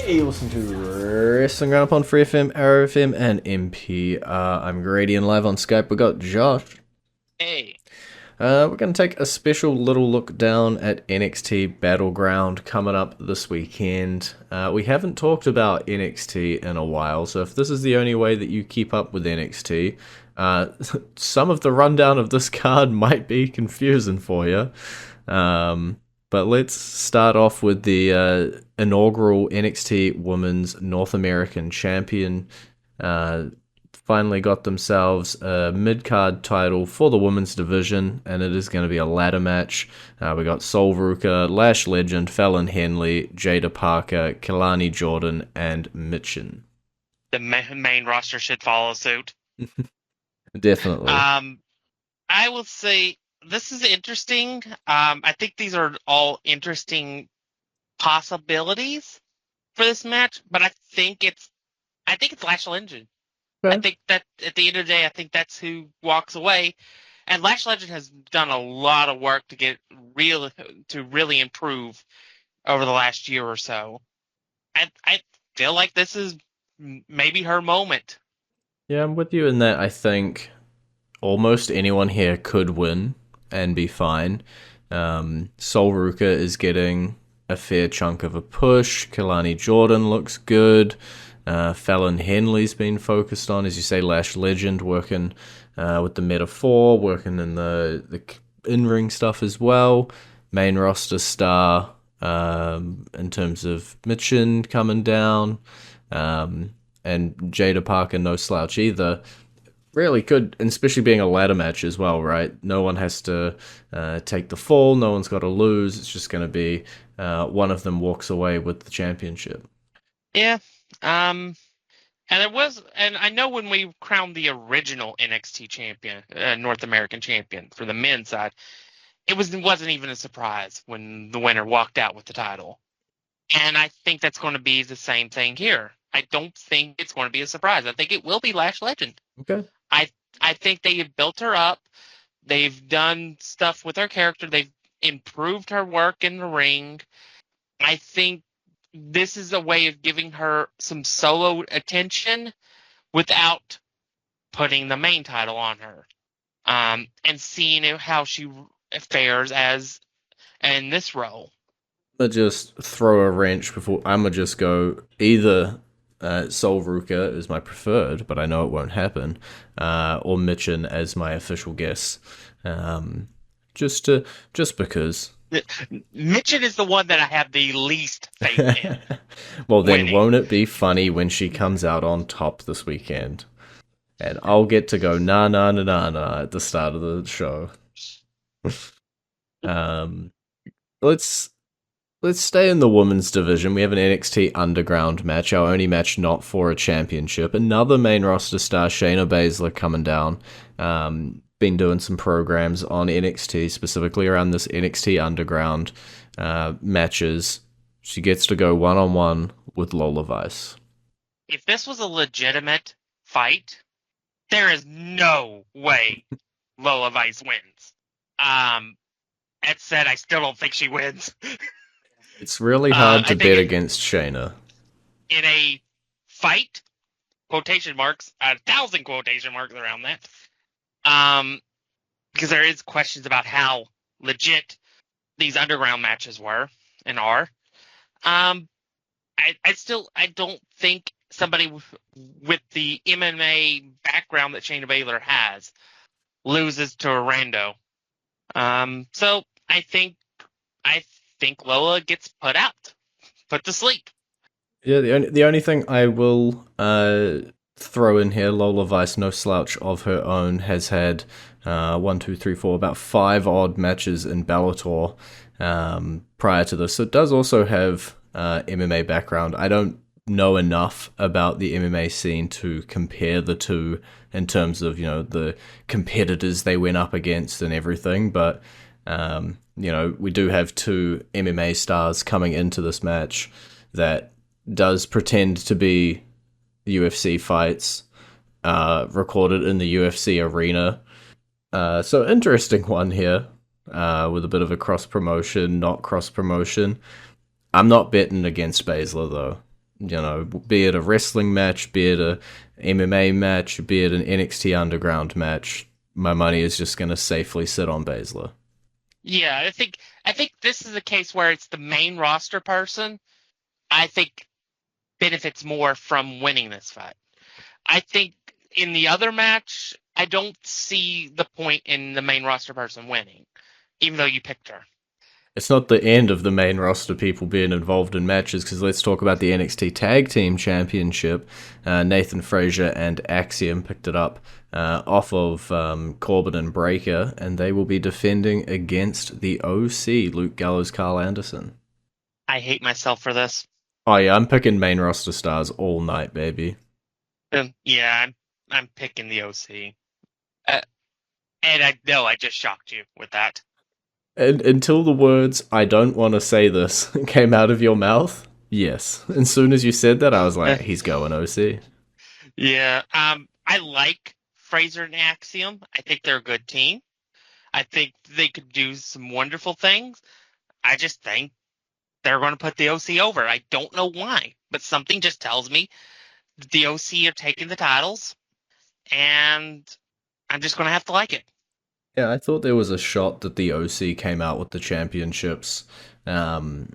Hey, you listen to Wrestling Roundup on FreeFM, ArrowFM, and MP. I'm Grady and live on Skype. We got Josh. Hey, We're going to take a special little look down at NXT Battleground coming up this weekend. We haven't talked about NXT in a while, so if this is the only way that you keep up with NXT, some of the rundown of this card might be confusing for you. But let's start off with the inaugural NXT Women's North American Champion. Uh, Finally got themselves a mid-card title for the women's division, and it is going to be a ladder match. We got Sol Ruka, Lash Legend, Fallon Henley, Jada Parker, Kelani Jordan, and Mitchin. the main roster should follow suit. Definitely. Um, I will say this is interesting. I think these are all interesting possibilities for this match, but I think it's Lash Legend. I Okay. think that at the end of the day, I think that's who walks away. And Lash Legend has done a lot of work to really improve over the last year or so. I feel like this is maybe her moment. Yeah, I'm with you in that I think almost anyone here could win and be fine. Sol Ruka is getting a fair chunk of a push. Kelani Jordan looks good. Fallon Henley's been focused on, as you say, Lash Legend working with the metaphor, working in the in-ring stuff as well. Main roster star in terms of Mitchin coming down. And Jada Parker, no slouch either. Really good, and especially being a ladder match as well, right? No one has to take the fall. No one's got to lose. It's just going to be one of them walks away with the championship. Yeah. And I know when we crowned the original NXT champion, North American champion for the men's side, wasn't even a surprise when the winner walked out with the title. And I think that's going to be the same thing here. I don't think it's going to be a surprise. I think it will be Lash Legend. Okay. I I think they have built her up. They've done stuff with her character. They've improved her work in the ring. I think this is a way of giving her some solo attention without putting the main title on her. And seeing how she fares as in this role. I'm gonna just throw a wrench before. I'm gonna just go either Sol Ruka is my preferred, but I know it won't happen, or Mitchin as my official guess. Um, just because. Mitchell is the one that I have the least faith in Well, then winning. won't it be funny when she comes out on top this weekend? And I'll get to go na na na na na at the start of the show. Um, let's let's stay in the women's division. We have an NXT Underground match, our only match not for a championship. Another main roster star, Shayna Baszler, coming down. Been doing some programs on NXT, specifically around this NXT Underground matches. She gets to go one-on-one with Lola Vice. If this was a legitimate fight, there is no way Lola Vice wins. That said, I still don't think she wins. It's really hard I to think bet against Shayna. in a fight, quotation marks, 1,000 quotation marks around that, because there is questions about how legit these underground matches were and are. Um, I don't think somebody with the MMA background that Shayna Baszler has loses to a rando. So I think Lola gets put to sleep. Yeah, the only thing I will throw in here, Lola Vice, no slouch of her own, has had one, two, three, four, about five odd matches in Bellator prior to this. So it does also have MMA background. I don't know enough about the MMA scene to compare the two in terms of the competitors they went up against and everything, but we do have two MMA stars coming into this match that does pretend to be UFC fights recorded in the UFC arena. So interesting one here with a bit of a cross promotion, not cross promotion. I'm not betting against Baszler though. be it a wrestling match, be it a MMA match, be it an NXT Underground match, my money is just going to safely sit on Baszler. Yeah, I think this is a case where it's the main roster person. I think benefits more from winning this fight. I think in the other match, I don't see the point in the main roster person winning, even though you picked her. It's not the end of the main roster people being involved in matches, because let's talk about the NXT Tag Team Championship. Nathan Frazier and Axiom picked it up off of Corbin and Breaker, and they will be defending against the OC, Luke Gallows, Carl Anderson. I hate myself for this. Oh yeah, I'm picking main roster stars all night, baby. Yeah, I'm picking the OC. And I know I just shocked you with that. And until the words "I don't want to say this" came out of your mouth, yes. As soon as you said that, I was like, he's going OC. Yeah. I like Fraser and Axiom. I think they're a good team. I think they could do some wonderful things. I just think they're going to put the OC over. I don't know why, but something just tells me the OC are taking the titles, and I'm just going to have to like it. Yeah, I thought there was a shot that the OC came out with the championships um,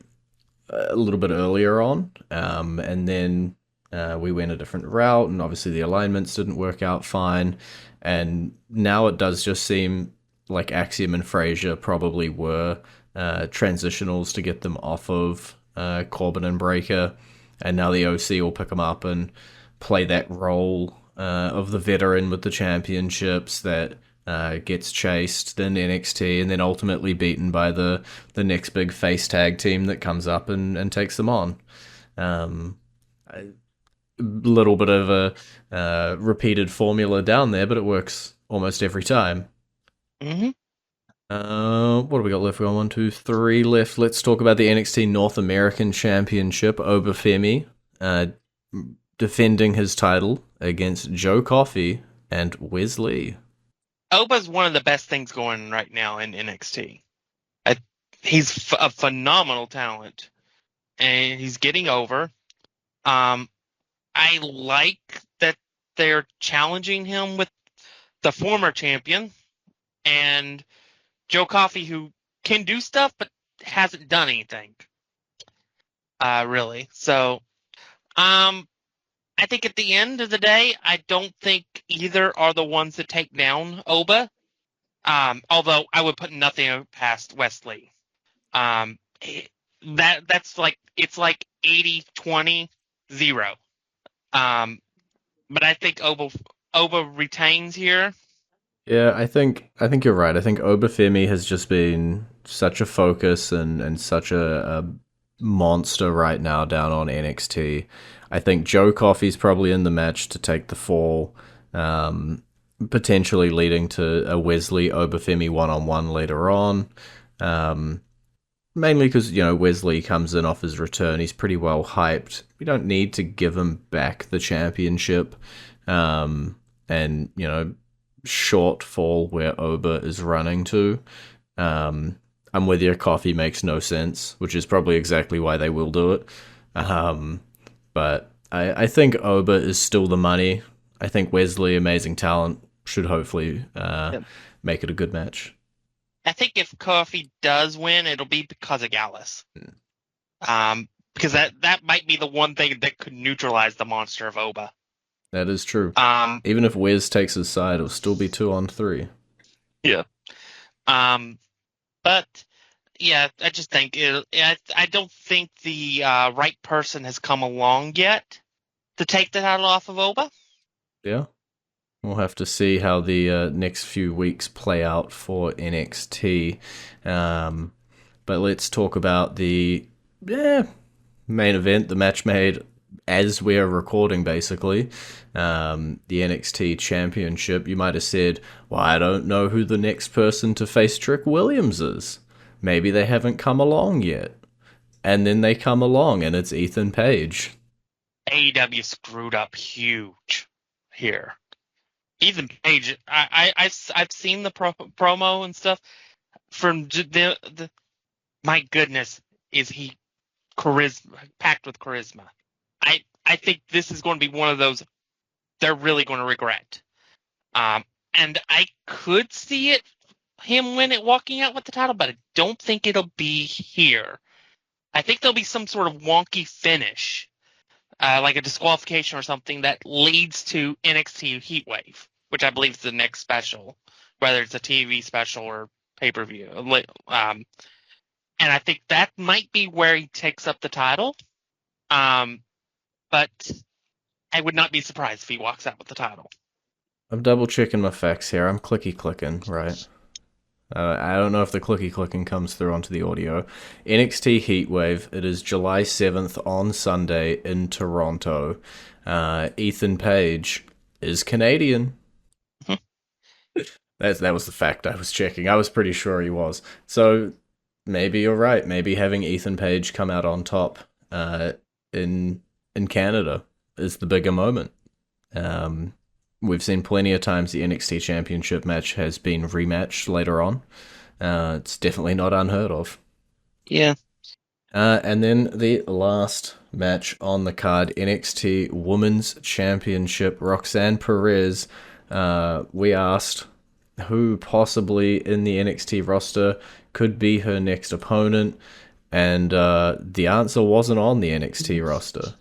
a little bit earlier on, and then we went a different route, and obviously the alignments didn't work out fine. And now it does just seem like Axiom and Frazier probably were transitionals to get them off of Corbin and Breaker, and now the OC will pick them up and play that role of the veteran with the championships that gets chased in NXT and then ultimately beaten by the next big face tag team that comes up and takes them on. A little bit of a repeated formula down there, but it works almost every time. Mm-hmm. What do we got left? We got 1, 2, 3 left. Let's talk about the NXT North American Championship. Obafemi defending his title against Joe Coffey and Wesley. Oba's one of the best things going right now in NXT. He's a phenomenal talent, and he's getting over. I like that they're challenging him with the former champion and Joe Coffey, who can do stuff but hasn't done anything. Really. So, I think at the end of the day, I don't think either are the ones that take down Oba. Although I would put nothing past Wesley. That's like it's like 80-20-0. But I think Oba retains here. Yeah, I think you're right. I think Obafemi has just been such a focus and such a monster right now down on NXT. I think Joe Coffey's probably in the match to take the fall, potentially leading to a Wesley Obafemi one-on-one later on. Mainly because, Wesley comes in off his return. He's pretty well hyped. We don't need to give him back the championship. And, shortfall where Oba is running to. I'm with you. Coffee makes no sense, which is probably exactly why they will do it. But I think Oba is still the money. I think Wesley, amazing talent, should hopefully make it a good match. I think if Coffey does win, it'll be because of Gallus. Because that might be the one thing that could neutralize the monster of Oba. That is true. Even if Wes takes his side, it'll still be 2-on-3. Yeah. But yeah, I just think I don't think the right person has come along yet to take the title off of Oba. Yeah. We'll have to see how the next few weeks play out for NXT. But let's talk about the main event, the match made as we're recording, basically. The NXT Championship. You might have said, well, I don't know who the next person to face Trick Williams is. Maybe they haven't come along yet. And then they come along, and it's Ethan Page. AEW screwed up huge here. Ethan Page, I've seen the promo and stuff from the my goodness, is he packed with charisma. I think this is going to be one of those they're really going to regret. And I could see him win it walking out with the title, but I don't think it'll be here. I think there'll be some sort of wonky finish, like a disqualification or something that leads to NXT Heatwave, which I believe is the next special, whether it's a TV special or pay-per-view. And I think that might be where he takes up the title. But I would not be surprised if he walks out with the title. I'm double checking my facts here. I'm clicky clicking, right? I don't know if the clicky clicking comes through onto the audio. NXT Heatwave. It is July 7th on Sunday in Toronto. Ethan Page is Canadian. That was the fact I was checking. I was pretty sure he was. So maybe you're right. Maybe having Ethan Page come out on top in Canada is the bigger moment. We've seen plenty of times the NXT Championship match has been rematched later on. It's definitely not unheard of. Yeah. And then the last match on the card, NXT Women's Championship, Roxanne Perez. We asked who possibly in the NXT roster could be her next opponent, and the answer wasn't on the NXT roster.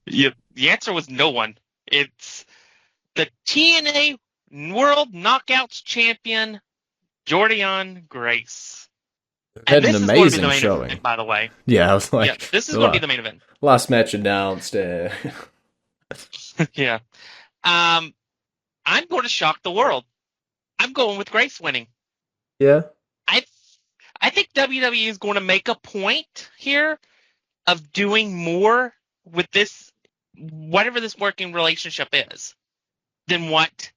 Yeah, the answer was no one. It's the TNA World Knockouts Champion, Jordynne Grace. Had an amazing showing, event, by the way. Yeah, I was like, yeah, this is going to be the main event. Last match announced. Yeah. I'm going to shock the world. I'm going with Grace winning. Yeah. I think WWE is going to make a point here of doing more with this, whatever this working relationship is, than what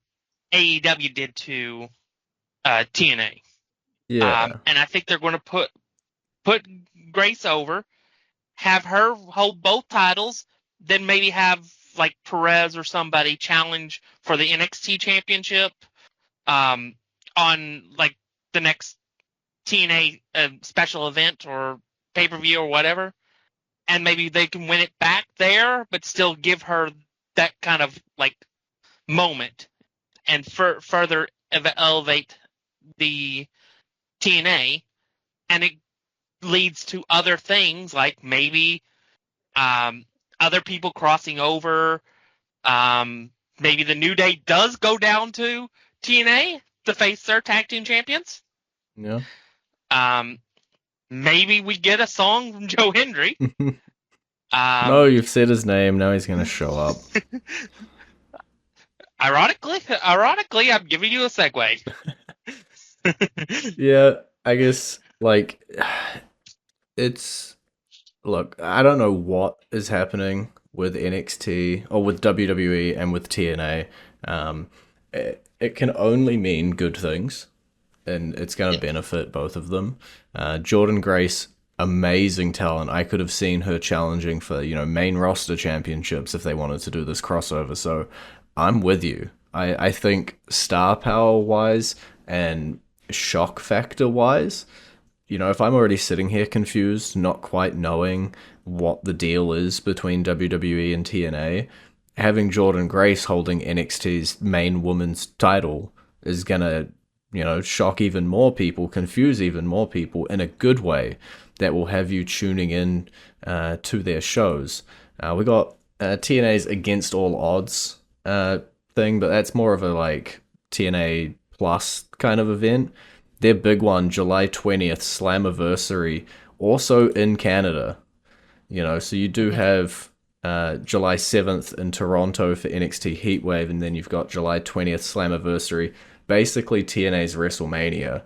AEW did to TNA. Yeah. And I think they're going to put Grace over, have her hold both titles, then maybe have like Perez or somebody challenge for the NXT Championship on like the next TNA special event or pay-per-view or whatever. And maybe they can win it back there, but still give her that kind of like moment and further elevate the TNA, and it leads to other things like maybe other people crossing over. Maybe the New Day does go down to TNA to face their tag team champions. Yeah. Maybe we get a song from Joe Hendry. No, you've said his name. Now he's going to show up. Ironically, I'm giving you a segue. Yeah, I guess, like, look, I don't know what is happening with NXT, or with WWE and with TNA. It can only mean good things, and it's going to benefit both of them. Jordynne Grace, amazing talent. I could have seen her challenging for, main roster championships if they wanted to do this crossover, so I'm with you. I think star power wise and shock factor wise, if I'm already sitting here confused, not quite knowing what the deal is between WWE and TNA, having Jordynne Grace holding NXT's main women's title is gonna, shock even more people, confuse even more people in a good way that will have you tuning in to their shows. We got TNA's Against All Odds thing, but that's more of a like TNA Plus kind of event. Their big one, July 20th, Slammiversary, also in Canada. So you do have July 7th in Toronto for NXT Heatwave, and then you've got July 20th, Slammiversary, basically TNA's WrestleMania.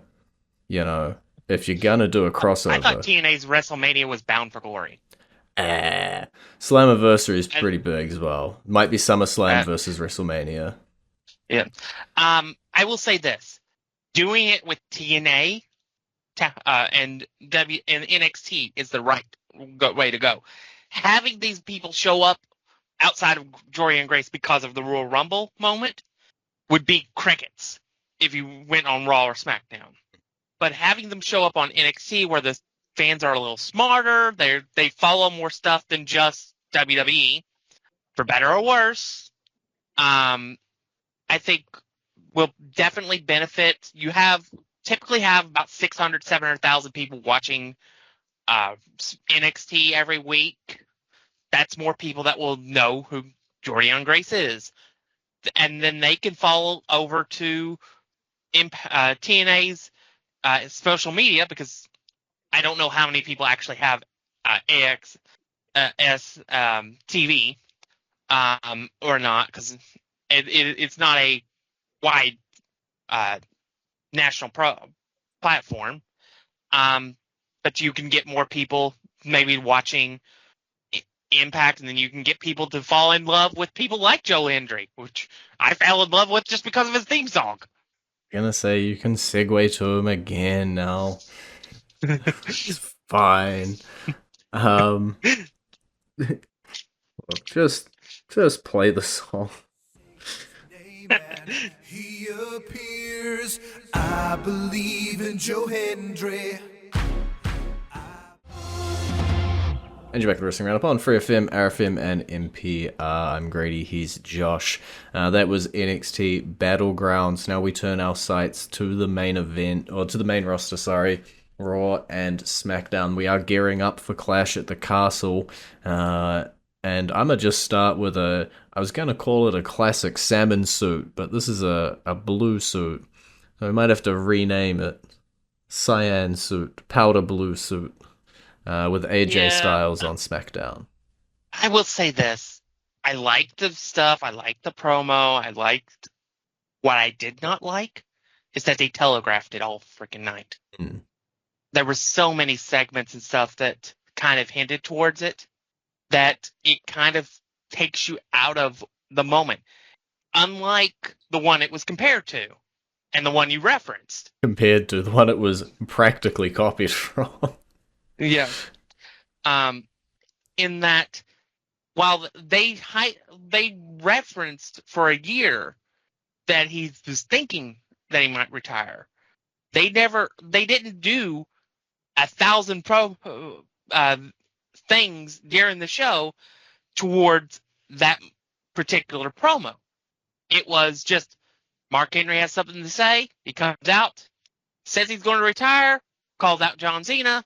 If you're gonna do a crossover. I thought TNA's WrestleMania was Bound for Glory. Slammiversary is pretty big as well. Might be SummerSlam versus WrestleMania. Yeah. I will say this. Doing it with TNA and NXT is the right way to go. Having these people show up outside of Jordynne Grace because of the Royal Rumble moment would be crickets if you went on Raw or SmackDown. But having them show up on NXT where the fans are a little smarter, they follow more stuff than just WWE, for better or worse, I think will definitely benefit. You typically have about 600, 700,000 people watching NXT every week. That's more people that will know who Jordynne Grace is. And then they can follow over to TNA's social media, because I don't know how many people actually have AXS TV or not, because it's not a wide national platform. But you can get more people maybe watching Impact, and then you can get people to fall in love with people like Joe Hendry, which I fell in love with just because of his theme song. Gonna say you can segue to him again now. It's fine. Just play the song. He appears. I believe in Joe Hendry. And you're back to Wrestling Roundup on FreeFM, ArrowFM, and NPR. I'm Grady, he's Josh. That was NXT Battlegrounds. Now we turn our sights to the main event, or to the main roster, sorry, Raw and SmackDown. We are gearing up for Clash at the Castle. And I'm going to just start with I was going to call it a classic salmon suit, but this is a blue suit. So we might have to rename it. Cyan suit, powder blue suit. With AJ Styles on SmackDown. I will say this. I liked the stuff. I liked the promo. I liked what I did not like is that they telegraphed it all freaking night. There were so many segments and stuff that kind of hinted towards it that it kind of takes you out of the moment. Unlike the one it was compared to and the one you referenced. Compared to the one it was practically copied from. Yeah. In that, while they referenced for a year that he was thinking that he might retire, they didn't do 1,000 things during the show towards that particular promo. It was just Mark Henry has something to say. He comes out, says he's going to retire, calls out John Cena,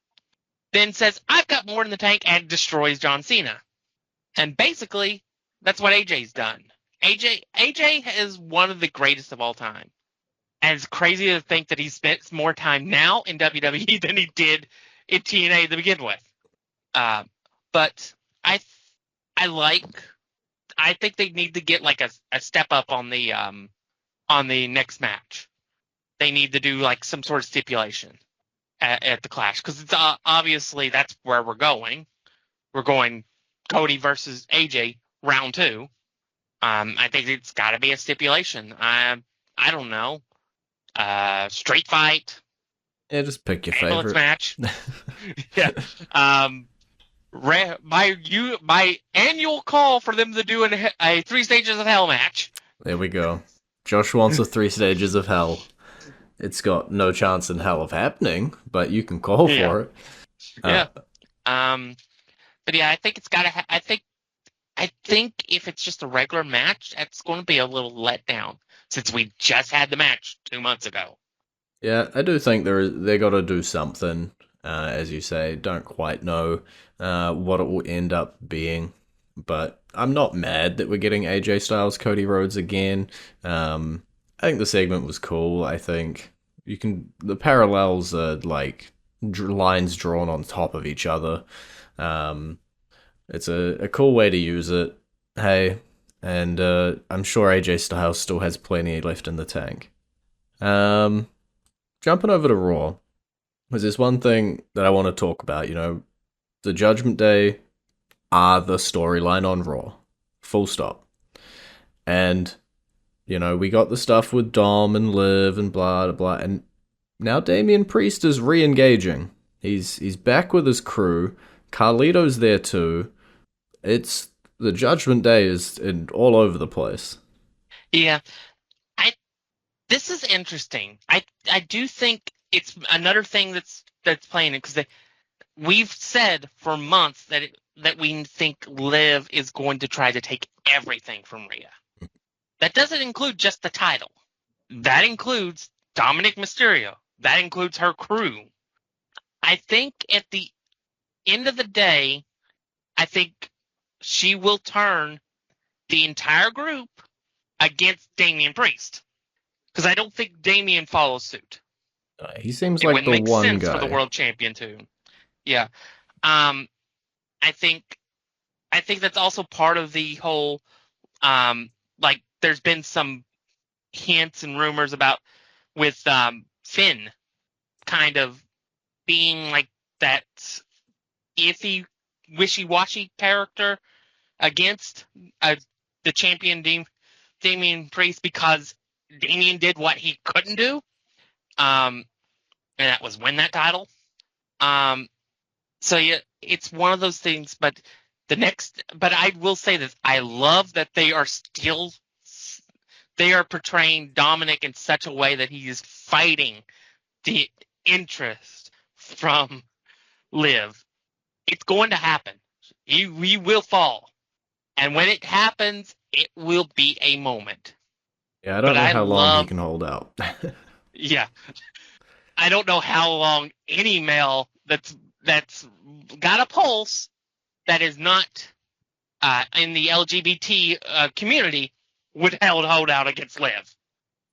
then says, I've got more in the tank, and destroys John Cena. And basically, that's what AJ's done. AJ is one of the greatest of all time. And it's crazy to think that he spent more time now in WWE than he did in TNA to begin with. But I think they need to get like a step up on the next match. They need to do like some sort of stipulation at the Clash, because it's obviously that's where we're going. We're going Cody versus AJ round 2. I think it's got to be a stipulation. I don't know. Street fight. Yeah, just pick your ambulance favorite match. Yeah. My annual call for them to do a 3 stages of hell match. There we go. Josh wants a 3 stages of hell. It's got no chance in hell of happening, but you can call for it. Yeah. But yeah, I think it's got to. I think if it's just a regular match, that's going to be a little letdown since we just had the match 2 months ago. Yeah, I do think they got to do something. As you say, don't quite know what it will end up being, but I'm not mad that we're getting AJ Styles, Cody Rhodes again. I think the segment was cool. I think the parallels are like lines drawn on top of each other. It's a cool way to use it. Hey, and I'm sure AJ Styles still has plenty left in the tank. Jumping over to Raw, there's one thing that I want to talk about. The Judgment Day are the storyline on Raw. Full stop. And we got the stuff with Dom and Liv and blah, blah, and now Damian Priest is re-engaging. He's back with his crew. Carlito's there too. It's the Judgment Day is all over the place. Yeah. This is interesting. I do think it's another thing that's playing it, because we've said for months that that we think Liv is going to try to take everything from Rhea. That doesn't include just the title. That includes Dominik Mysterio. That includes her crew. I think at the end of the day, I think she will turn the entire group against Damian Priest. Because I don't think Damian follows suit. He seems It like wouldn't the make one sense guy. for the world champion too. Yeah. I think that's also part of the whole like there's been some hints and rumors about with Finn kind of being like that iffy, wishy-washy character against the champion Damian Priest because Damian did what he couldn't do, and that was win that title. So yeah, it's one of those things. But I will say this: I love that they are portraying Dominik in such a way that he is fighting the interest from Liv. It's going to happen. He will fall. And when it happens, it will be a moment. Yeah, I don't know how long he can hold out. Yeah. I don't know how long any male that's got a pulse that is not in the LGBT community would hold out against Liv.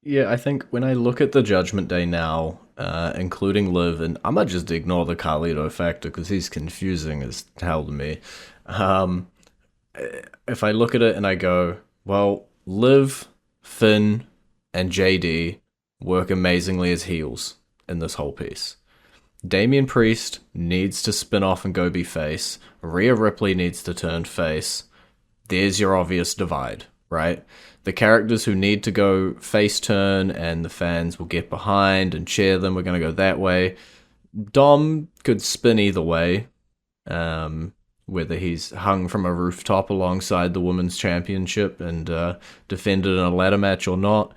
Yeah, I think when I look at the Judgment Day now, including Liv, and I might just ignore the Carlito factor because he's confusing as hell to me. If I look at it and I go, well, Liv, Finn, and JD work amazingly as heels in this whole piece. Damian Priest needs to spin off and go be face. Rhea Ripley needs to turn face. There's your obvious divide, right? The characters who need to go face turn and the fans will get behind and cheer them, we're going to go that way. Dom could spin either way, whether he's hung from a rooftop alongside the Women's Championship and defended in a ladder match or not.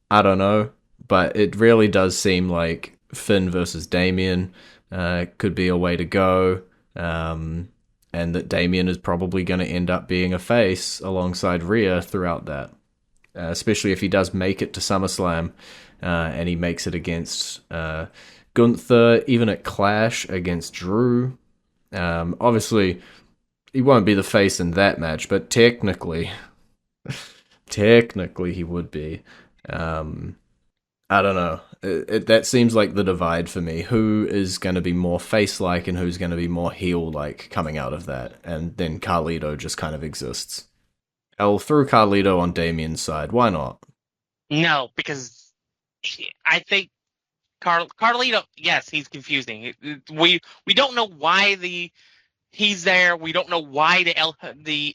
I don't know, but it really does seem like Finn versus Damian could be a way to go, and that Damian is probably going to end up being a face alongside Rhea throughout that, especially if he does make it to SummerSlam and he makes it against Gunther, even at Clash against Drew. Obviously, he won't be the face in that match, but technically he would be. I don't know. That seems like the divide for me. Who is going to be more face-like and who's going to be more heel-like coming out of that? And then Carlito just kind of exists. I'll throw Carlito on Damian's side. Why not? No, because I think Carlito, yes, he's confusing. We don't know why he's there. We don't know why the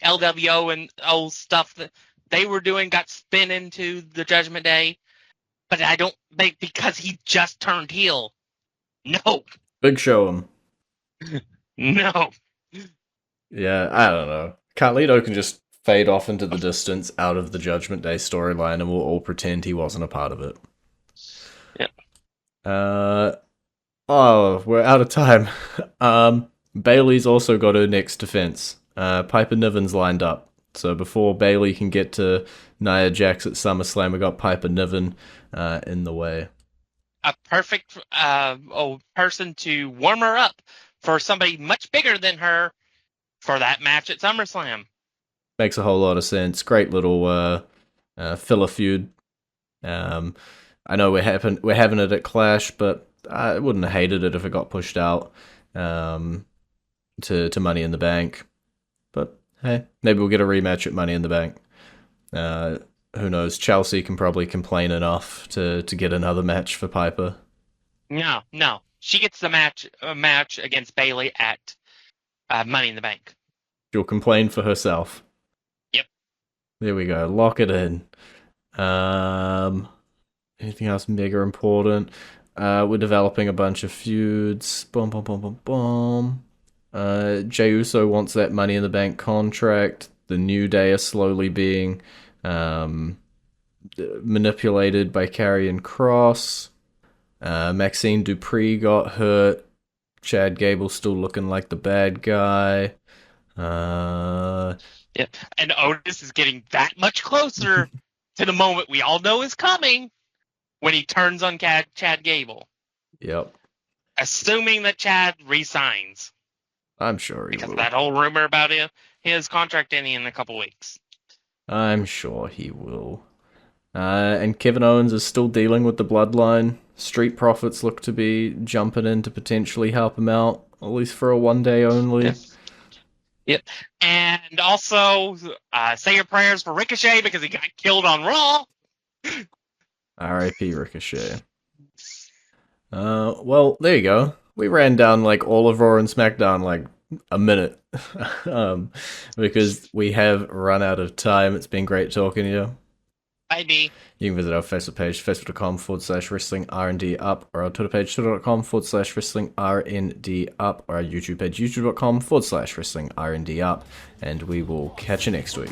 LWO and old stuff that they were doing got spin into the Judgment Day. But I don't think because he just turned heel. No. Big show him. No. Yeah, I don't know. Carlito can just fade off into the distance out of the Judgment Day storyline and we'll all pretend he wasn't a part of it. Yep. We're out of time. Bayley's also got her next defense. Piper Niven's lined up. So before Bayley can get to Nia Jax at SummerSlam, we got Piper Niven in the way. A perfect person to warm her up for somebody much bigger than her for that match at SummerSlam. Makes a whole lot of sense. Great little filler feud. I know we're having it at Clash, but I wouldn't have hated it if it got pushed out to Money in the Bank. But hey, maybe we'll get a rematch at Money in the Bank. Who knows? Chelsea can probably complain enough to get another match for Piper. No. She gets the match against Bayley at Money in the Bank. She'll complain for herself. Yep. There we go. Lock it in. Anything else mega important? We're developing a bunch of feuds. Jey Uso wants that Money in the Bank contract. The New Day are slowly being manipulated by Karrion Kross. Maxine Dupree got hurt. Chad Gable's still looking like the bad guy. Yeah. And Otis is getting that much closer to the moment we all know is coming when he turns on Chad Gable. Yep. Assuming that Chad resigns. I'm sure he Because will. of that whole rumor about his contract ending in a couple weeks. I'm sure he will. And Kevin Owens is still dealing with the bloodline. Street Profits look to be jumping in to potentially help him out, at least for a one day only. Yep. And also, say your prayers for Ricochet because he got killed on Raw. R.I.P. Ricochet. Well, there you go. We ran down like all of Raw and SmackDown like a minute. Because we have run out of time. It's been great talking to you. Maybe. You can visit our Facebook page, facebook.com/wrestling R&D up, or our Twitter page, twitter.com/wrestling RND up, or our YouTube page, youtube.com/wrestling RND up, and we will catch you next week.